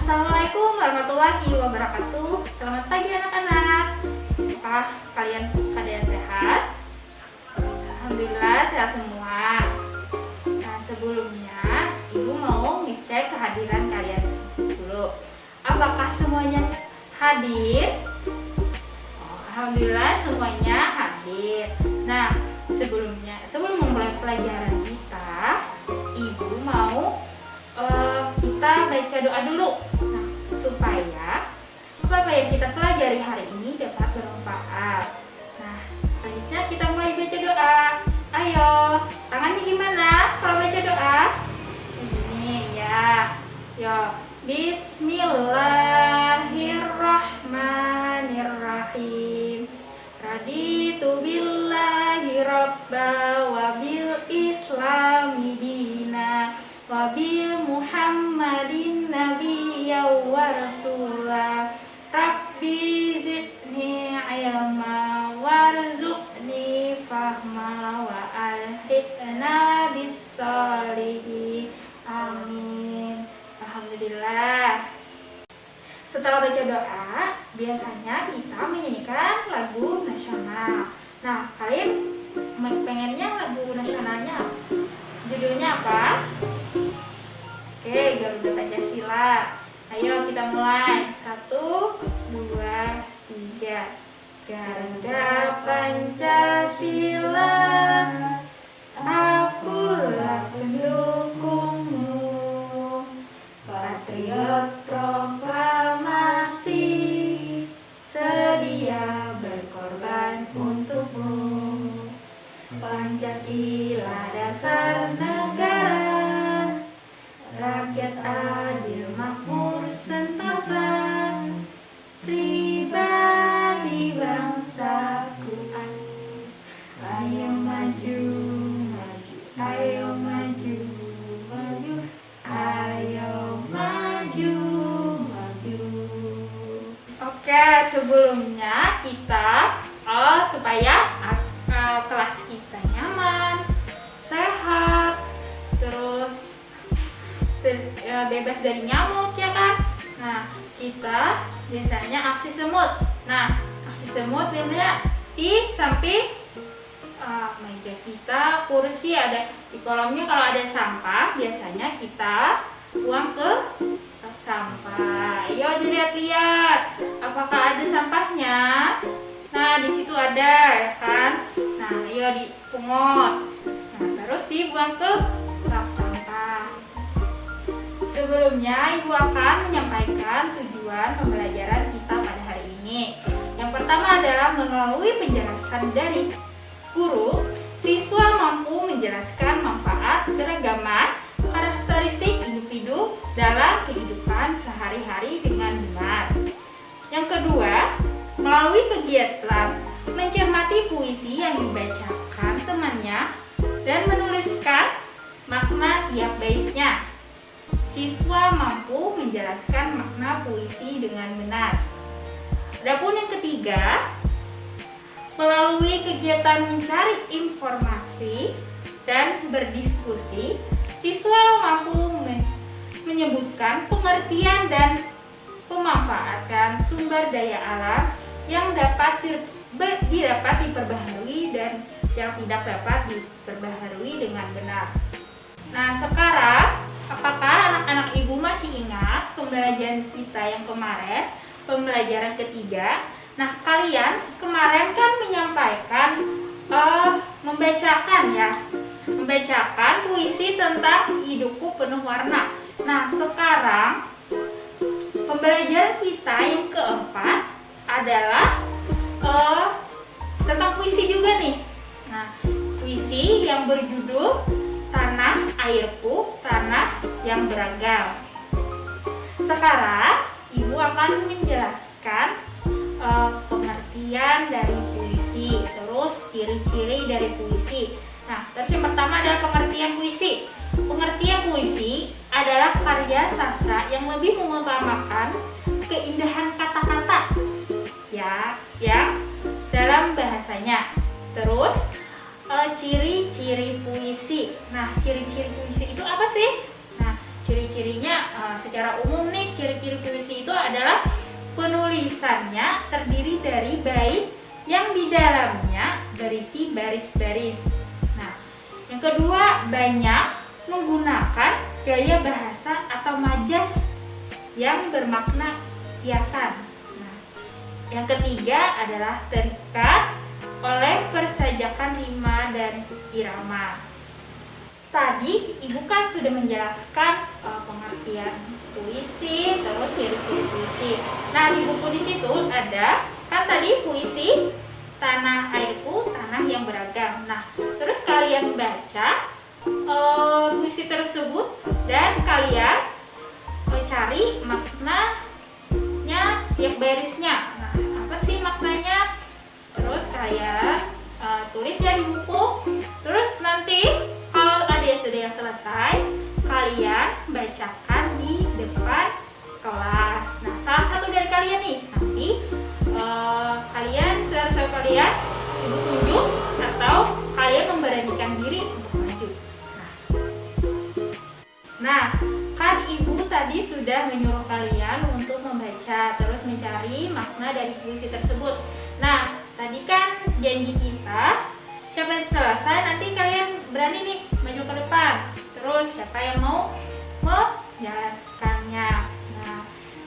Assalamualaikum warahmatullahi wabarakatuh. Selamat pagi anak-anak. Apakah kalian sehat? Alhamdulillah sehat semua. Nah, sebelumnya Ibu mau ngecek kehadiran kalian dulu. Apakah semuanya hadir? Alhamdulillah semuanya hadir. Nah, sebelum memulai pelajaran kita, Ibu mau kita baca doa dulu. Nah, supaya apa yang kita pelajari hari ini dapat bermanfaat. Nah, selanjutnya kita mulai baca doa. Ayo, tangannya gimana kalau baca doa? Ini ya. Yo, Bismillahirrahmanirrahim. Raditu billahi robba wa bil islami dina wa bil muhammadin nabiyya wa rasulah. Rabbi zidni ilma warzuqni fahma wa alhiqna bis sholihin. Amin. Alhamdulillah. Setelah baca doa, biasanya kita menyanyikan lagu nasional. Nah, kalian pengennya lagu nasionalnya judulnya apa? Oke, Garuda Pancasila. Ayo kita mulai. 1, 2, 3. Garuda Pancasila, akulah pendukungmu. Patriot proklamasi, sedia berkorban untukmu. Pancasila dasar negara, rakyat adil makmur sentosa, pribadi bangsaku aku. Ayo maju, maju, ayo maju, maju, ayo maju, maju. Oke, sebelumnya kita supaya kelas kita nyaman, sehat, terus bebas dari nyamuk, ya kan? Nah, kita biasanya aksi semut. Nah, aksi semut biasanya di samping meja kita, kursi, ada di kolomnya. Kalau ada sampah, biasanya kita buang ke sampah. Ayo dilihat-lihat, apakah ada sampahnya? Nah, di situ ada, ya kan? Nah, ayo dipungut. Nah, terus dibuang ke bak sampah. Sebelumnya, Ibu akan menyampaikan tujuan pembelajaran kita pada hari ini. Yang pertama adalah melalui penjelasan dari guru, siswa mampu menjelaskan manfaat keragaman karakteristik individu dalam kehidupan sehari-hari dengan benar. Yang kedua, melalui kegiatan mencermati puisi yang dibacakan temannya dan menuliskan makna tiap baitnya, siswa mampu menjelaskan makna puisi dengan benar. Adapun yang ketiga, melalui kegiatan mencari informasi dan berdiskusi, siswa mampu menyebutkan pengertian dan pemanfaatan sumber daya alam yang dapat diperbaharui dan yang tidak dapat diperbaharui dengan benar. Nah, sekarang apakah anak-anak Ibu masih ingat pembelajaran kita yang kemarin, pembelajaran ketiga? Nah, kalian kemarin kan menyampaikan membacakan puisi tentang hidupku penuh warna. Nah, sekarang pembelajaran kita yang keempat adalah tentang puisi juga nih. Nah, puisi yang berjudul Tanah Airku, Tanah yang Beragam. Sekarang Ibu akan menjelaskan pengertian dari puisi, terus ciri-ciri dari puisi. Nah, terus yang pertama adalah pengertian puisi. Pengertian puisi adalah karya sastra yang lebih mengutamakan keindahan kata-kata, ya, yang dalam bahasanya. Terus ciri-ciri puisi. Nah, ciri-ciri puisi itu apa sih? Nah, ciri-cirinya secara umum nih, ciri-ciri puisi itu adalah penulisannya terdiri dari bait yang di dalamnya berisi baris-baris. Nah, yang kedua, banyak menggunakan gaya bahasa atau majas yang bermakna kiasan. Nah, yang ketiga adalah terikat oleh persajakan rima dan irama. Tadi Ibu kan sudah menjelaskan pengertian puisi, terus ciri-ciri puisi. Nah, di buku di situ ada kan tadi puisi Tanah Airku, Tanah yang Beragam. Nah, terus kalian baca puisi tersebut dan kalian cari maknanya setiap barisnya. Nah, apa sih maknanya? Terus kalian tulis ya di buku. Terus nanti kalau ada yang sudah selesai, kalian bacakan di depan kelas. Nah, salah satu dari kalian nih nanti salah kalian Ibu tunjuk atau kalian memberanikan diri untuk maju. Nah, kan Ibu tadi sudah menyuruh kalian untuk membaca terus mencari makna dari puisi tersebut. Nah, tadi kan janji kita siapa yang selesai nanti kalian berani nih maju ke depan. Terus siapa yang mau menjelaskannya. Nah,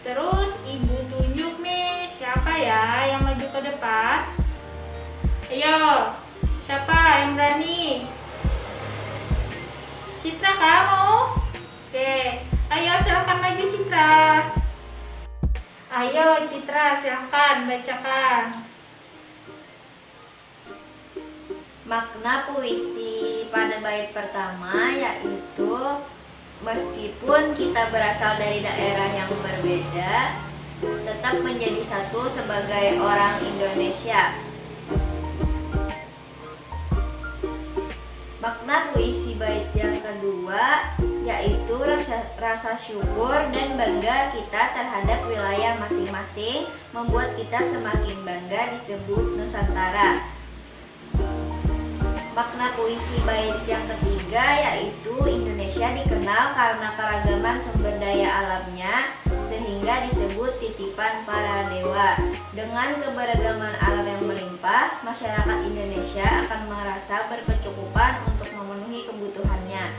terus Ibu tunjuk nih siapa ya yang maju ke depan. Ayo, siapa yang berani? Citra kah mau? Oke, ayo silahkan maju Citra. Ayo Citra silahkan bacakan. Makna puisi pada bait pertama yaitu meskipun kita berasal dari daerah yang berbeda, tetap menjadi satu sebagai orang Indonesia. Makna puisi bait yang kedua yaitu rasa syukur dan bangga kita terhadap wilayah masing-masing, membuat kita semakin bangga disebut Nusantara. Makna puisi bait yang ketiga yaitu Indonesia dikenal karena keragaman sumber daya alamnya sehingga disebut titipan para dewa. Dengan keberagaman alam yang melimpah, masyarakat Indonesia akan merasa berkecukupan untuk memenuhi kebutuhannya.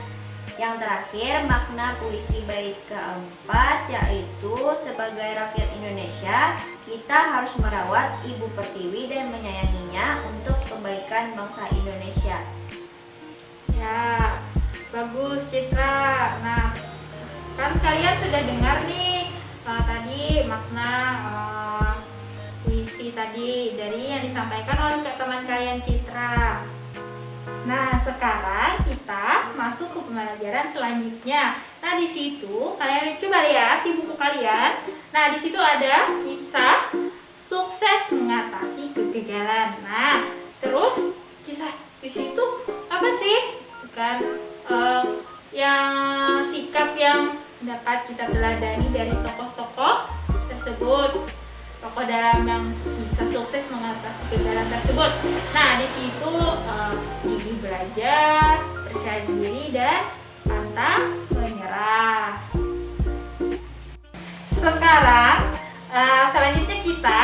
Yang terakhir, makna puisi bait keempat yaitu sebagai rakyat Indonesia, kita harus merawat Ibu Pertiwi dan menyayanginya untuk kebaikan bangsa Indonesia. Ya, bagus Citra. Nah, kan kalian sudah dengar nih tadi makna puisi tadi dari yang disampaikan oleh teman kalian Citra. Nah, sekarang kita masuk ke pembelajaran selanjutnya. Nah, di situ kalian coba lihat di buku kalian. Nah, di situ ada kisah sukses mengatasi kegagalan. Nah, terus kisah di situ apa sih? Bukan yang sikap yang dapat kita teladani dari tokoh-tokoh tersebut. Tokoh dalam yang kisah sukses mengatasi kegagalan tersebut. Nah, di situ gigih belajar, percaya diri dan pantang menyerah. Sekarang selanjutnya kita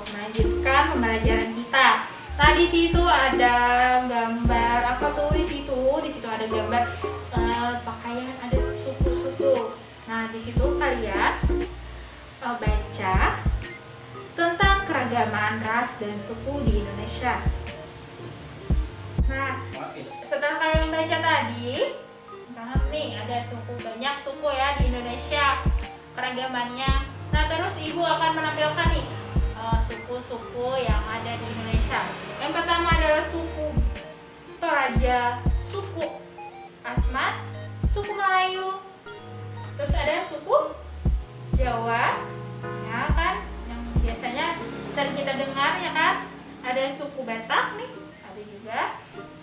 melanjutkan pembelajaran kita. Nah, di situ ada gambar apa tuh di situ? Di situ ada gambar pakaian, ada suku-suku. Nah, di situ kalian baca tentang keragaman ras dan suku di Indonesia. Nah, setelah kalian baca tadi, nih ada banyak suku ya di Indonesia keragamannya. Nah, terus Ibu akan menampilkan nih suku-suku yang ada di Indonesia. Yang pertama adalah suku Toraja, suku Asmat, suku Melayu. Terus ada suku Jawa, ya kan, yang biasanya sering kita dengar ya kan. Ada suku Batak nih, ada juga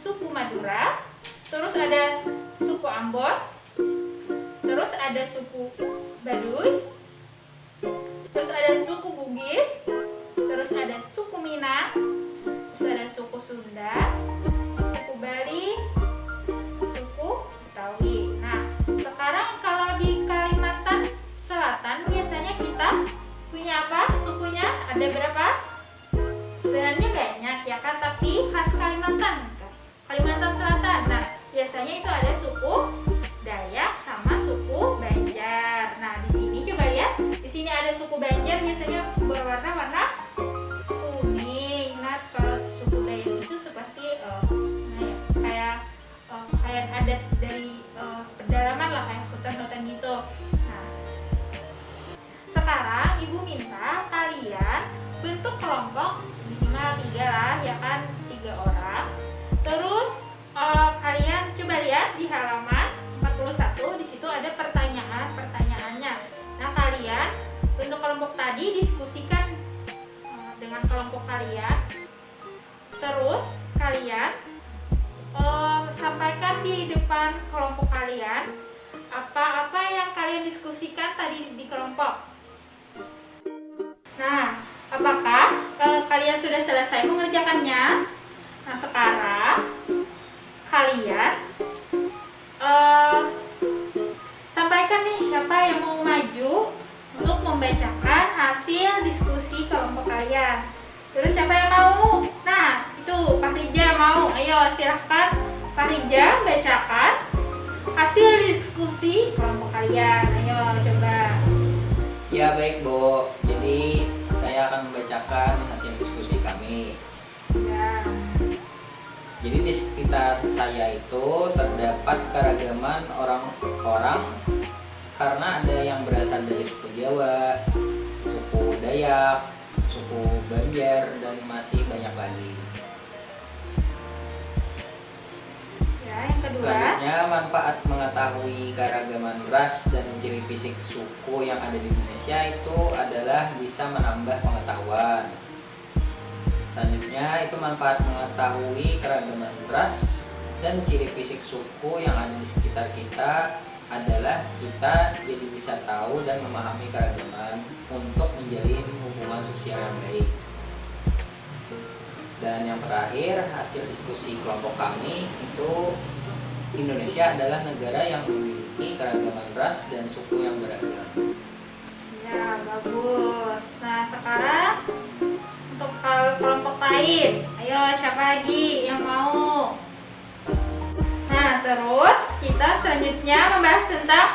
suku Madura, terus ada suku Ambon, terus ada suku Baduy, terus ada suku Bugis, terus ada suku Minang, terus ada suku Sunda, suku Bali, suku Betawi. Nah, sekarang kalau ada berapa? Sebenarnya banyak ya kan, tapi khas Kalimantan, Kalimantan Selatan. Nah, biasanya itu ada suku Dayak sama suku Banjar. Nah, di sini coba lihat. Di sini ada suku Banjar, biasanya berwarna-warna kuning. Nah, kalau suku Dayak itu seperti kayak adat dari pedalaman lah, kayak hutan-hutan gitu. Nah, sekarang Ibu minta kalian bentuk kelompok minimal 3 lah, ya kan, 3 orang. Terus kalian coba lihat di halaman 41, di situ ada pertanyaannya. Nah, kalian bentuk kelompok tadi diskusikan dengan kelompok kalian. Terus kalian sampaikan di depan kelompok kalian apa-apa yang kalian diskusikan tadi di kelompok. Nah, apakah kalian sudah selesai mengerjakannya? Nah, sekarang kalian sampaikan nih siapa yang mau maju untuk membacakan hasil diskusi kelompok kalian. Terus siapa yang mau? Nah, itu Pak Rija mau. Ayo silahkan Pak Rija bacakan hasil diskusi kelompok kalian. Ayo coba. Ya baik Bu, jadi saya akan membacakan hasil diskusi kami. Ya. Jadi di sekitar saya itu terdapat keragaman orang-orang karena ada yang berasal dari suku Jawa, suku Dayak, suku Banjar, dan masih banyak lagi. Ya, yang kedua. Selanjutnya, manfaat mengetahui keragaman ras dan ciri fisik suku yang ada di Indonesia itu adalah bisa menambah pengetahuan. Selanjutnya, itu manfaat mengetahui keragaman ras dan ciri fisik suku yang ada di sekitar kita adalah kita jadi bisa tahu dan memahami keragaman untuk menjalin hubungan sosial yang baik. Dan yang terakhir, hasil diskusi kelompok kami itu Indonesia adalah negara yang memiliki keragaman ras dan suku yang beragam. Ya, bagus. Nah, sekarang untuk kelompok lain. Ayo, siapa lagi yang mau? Nah, terus kita selanjutnya membahas tentang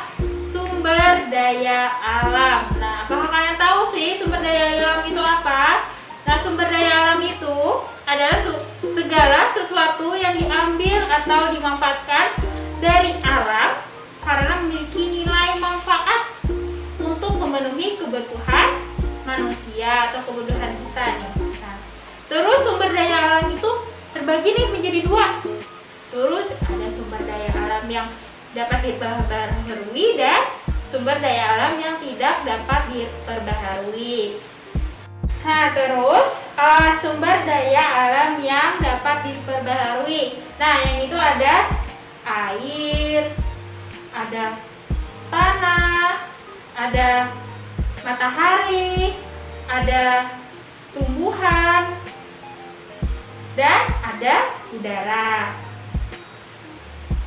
sumber daya alam. Nah, apakah kalian tahu sih sumber daya alam itu apa? Nah, sumber daya alam itu adalah segala sesuatu yang diambil atau dimanfaatkan dari alam karena memiliki nilai manfaat untuk memenuhi kebutuhan manusia atau kebutuhan kita nih. Nah, terus sumber daya alam itu terbagi nih menjadi 2. Terus ada sumber daya alam yang dapat diperbaharui dan sumber daya alam yang tidak dapat diperbaharui. Nah, terus sumber daya alam yang dapat diperbaharui. Nah, yang itu ada air, ada tanah, ada matahari, ada tumbuhan, dan ada udara.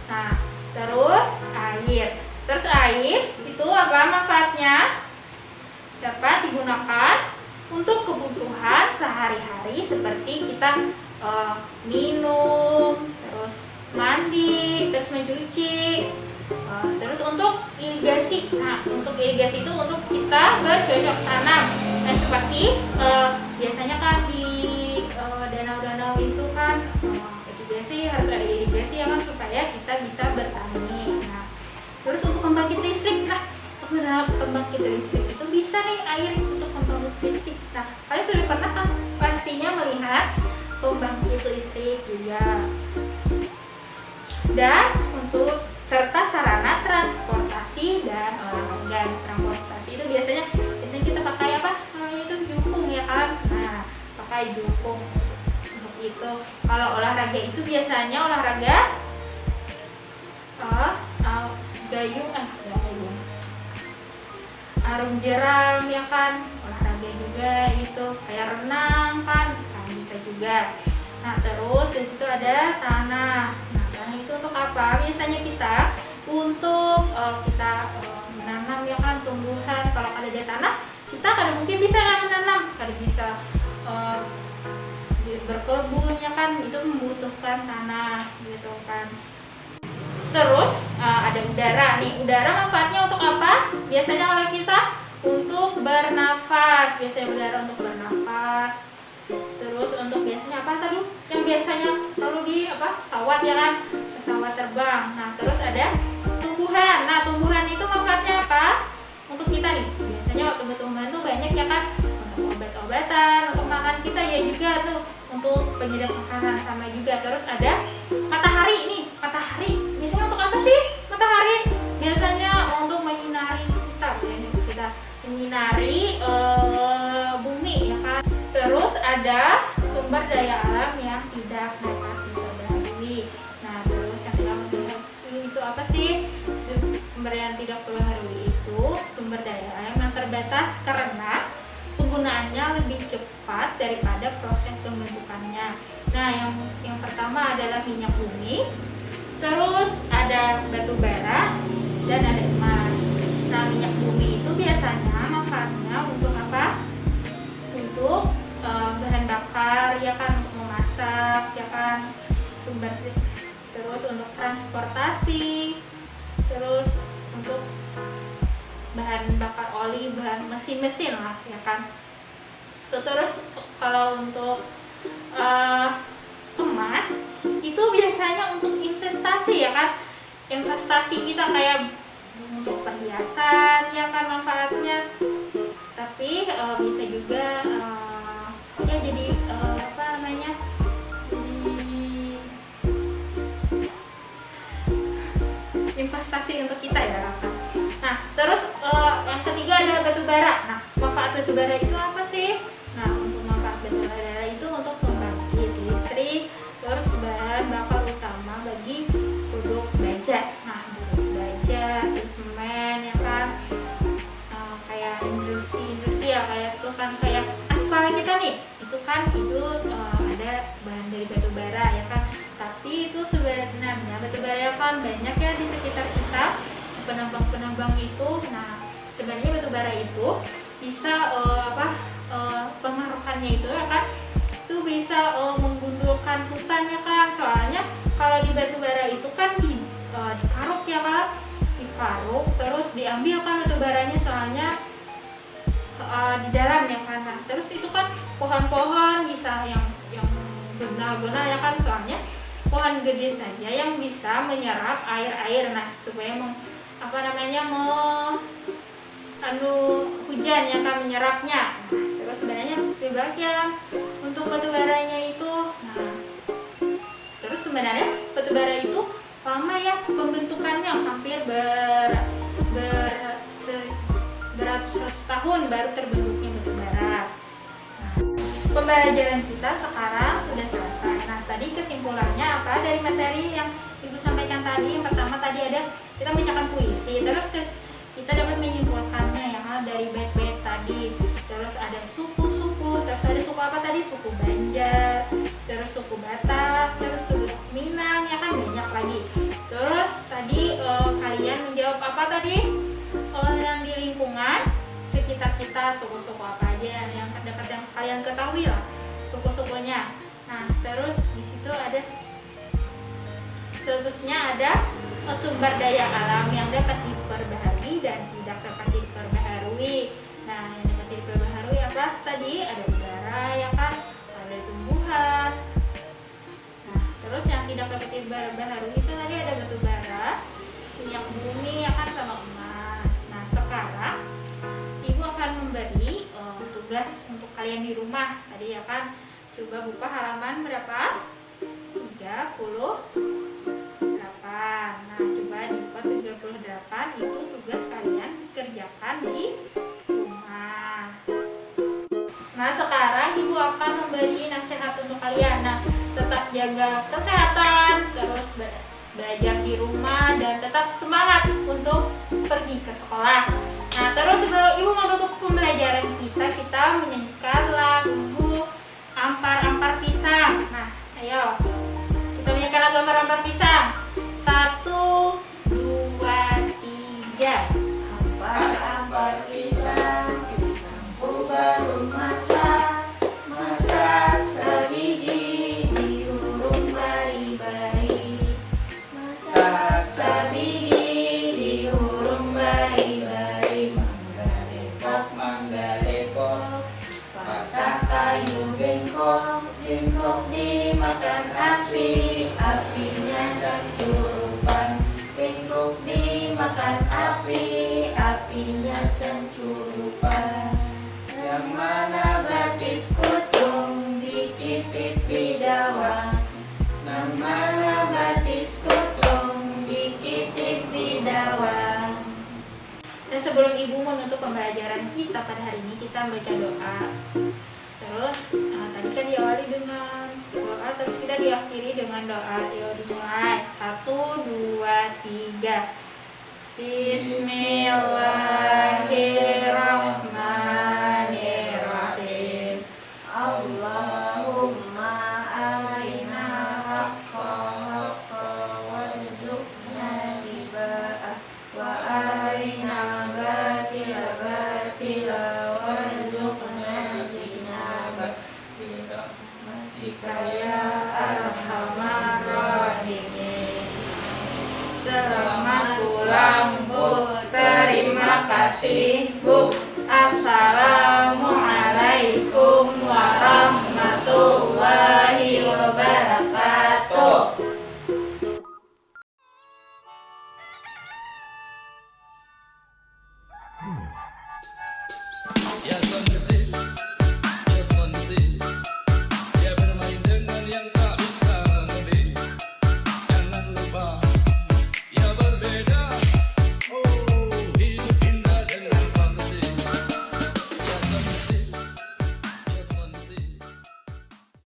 Nah, terus air. Terus air itu apa manfaatnya? Dapat digunakan untuk kebutuhan sehari-hari seperti kita minum, terus mandi, terus mencuci, terus untuk irigasi. Nah, untuk irigasi itu untuk kita bercocok tanam. Nah, seperti biasanya kan di danau-danau itu kan irigasi, harus ada irigasi ya kan, supaya kita bisa bertani. Nah, terus untuk pembangkit listrik. Nah, untuk pembangkit listrik itu bisa nih air untuk pembangkit listrik. Nah, kalian sudah pernah kan pastinya melihat pembangkit listrik juga. Dan untuk serta sarana transportasi dan olahraga. Transportasi itu biasanya kita pakai apa? Namanya itu jukung ya kan? Nah, pakai jukung untuk itu. Kalau olahraga itu biasanya olahraga gayung, arum jeram ya kan, olahraga juga itu kayak renang kan bisa juga. Nah, terus di situ ada tanah. Nah, tanah itu untuk apa? Biasanya kita untuk kita menanam ya kan tumbuhan. Kalau ada di tanah kita kadang mungkin bisa kan menanam, kadang bisa berkebun ya kan, itu membutuhkan tanah gitu kan. Terus ada udara nih. Udara manfaatnya untuk apa? Biasanya kalau kita untuk bernafas, biasanya udara untuk bernafas. Terus untuk biasanya apa tadi? Yang biasanya kalau di pesawat ya kan, pesawat terbang. Nah, terus ada tumbuhan. Nah, tumbuhan itu manfaatnya apa? Untuk kita nih. Biasanya tumbuhan tuh banyak ya kan, untuk obat-obatan, untuk makan kita ya juga tuh, untuk penyedap makanan sama juga. Terus ada matahari nih. Matahari biasanya untuk apa sih? Matahari biasanya untuk menyinari kita menyinari bumi ya kan. Terus ada sumber daya alam yang tidak dapat diperbarui. Nah, terus yang tidak diperbarui itu apa sih? Sumber yang tidak diperbarui itu sumber daya alam yang terbatas karena penggunaannya lebih cepat daripada proses pembentukannya. Nah, yang pertama adalah minyak bumi, terus ada batu bara, dan ada emas. Nah, minyak bumi itu biasanya manfaatnya untuk apa? Untuk bahan bakar ya kan, untuk memasak ya kan, sumber, terus untuk transportasi, terus untuk bahan bakar oli, bahan mesin-mesin lah ya kan. Terus kalau untuk emas itu biasanya untuk investasi ya kan, investasi kita kayak untuk perhiasan ya kan manfaatnya. Tapi bisa juga ya jadi apa namanya, investasi untuk kita ya kan. Nah, terus yang ketiga ada batu bara. Nah, manfaat batu bara itu apa sih? Nah, untuk manfaat batu bara itu untuk pembangkit listrik, terus bahan bakar utama bagi produk baja. Nah, produk baja, terus semen ya kan, kayak industri ya, kayak itu kan kayak aspal kita nih, itu kan itu ada bahan dari batu bara ya kan. Tapi itu sebenarnya batu bara kan banyak ya di sekitar kita, penambang-penambang itu. Nah, sebenarnya batu bara itu bisa pengaruhannya itu ya kan, itu bisa menggundulkan hutan ya kan. Soalnya kalau di batu bara itu kan dikaruk ya kan, dikaruk terus diambil kan batu baranya, soalnya di dalam ya kan. Nah, terus itu kan pohon-pohon bisa yang guna-guna ya kan, soalnya pohon gede saja yang bisa menyerap air. Nah, supaya hujan ya kan, menyerapnya. Nah, terus sebenarnya sebagian untuk batu baranya itu. Nah, terus sebenarnya batu bara itu lama ya pembentukannya, hampir beratus-ratus tahun baru terbentuknya batu bara. Nah, pembelajaran kita sekarang sudah selesai. Nah, tadi kesimpulannya apa dari materi yang Ibu sampaikan tadi? Yang pertama tadi ada kita membacakan puisi, terus kita dapat menyimpulkannya ya kan dari bait-bait tadi. Terus ada suku-suku, terus ada suku apa tadi? Suku Banjar, terus suku Batak, terus suku Minang ya kan, banyak lagi. Terus tadi kalian menjawab apa tadi? Yang di lingkungan sekitar kita, suku-suku apa aja yang terdapat yang kalian ketahui lah suku-sukunya. Nah, terus di situ ada seterusnya ada sumber daya alam yang dapat diperbaharui dan tidak dapat diperbaharui. Nah, yang dapat diperbaharui apa tadi? Ada udara ya kan, ada tumbuhan. Nah, terus yang tidak dapat diperbaharui itu tadi ada batu bara, minyak bumi ya kan, sama emas. Nah, sekarang Ibu akan memberi tugas untuk kalian di rumah tadi ya kan. Coba buka halaman berapa? 38. Nah, coba dibuka 38, itu tugas kalian kerjakan di rumah. Nah, sekarang Ibu akan memberi nasihat untuk kalian. Nah, tetap jaga kesehatan, terus belajar di rumah, dan tetap semangat untuk pergi ke sekolah. Nah, terus sebelum Ibu menutup pembelajaran kita menyanyikan lagu Ampar-ampar pisang. Nah, ayo kita menyanyikan lagu Ampar-ampar pisang. 1, 2, 3. Ampar-ampar pisang, pisang ingatan curupan. Yang mana batis kutung dikitip bidawang. Yang mana batis kutung dikitip bidawang. Dan sebelum Ibu menutup pembelajaran kita pada hari ini, kita membaca doa. Terus tadi kan diawali dengan doa, terus kita diakhiri dengan doa. Yuk dimulai. 1, 2, 3. Bismillahirrahmanirrahim. Allahumma arina haqqa haqqa warzuqna tiba'ah wa arina batila batila warzuqna jinabah birahmatika ya arhamar rahimin. Selamat pulang Bu, terima kasih Bu. Assalamualaikum warahmatullahi wabarakatuh. Yes, I'm the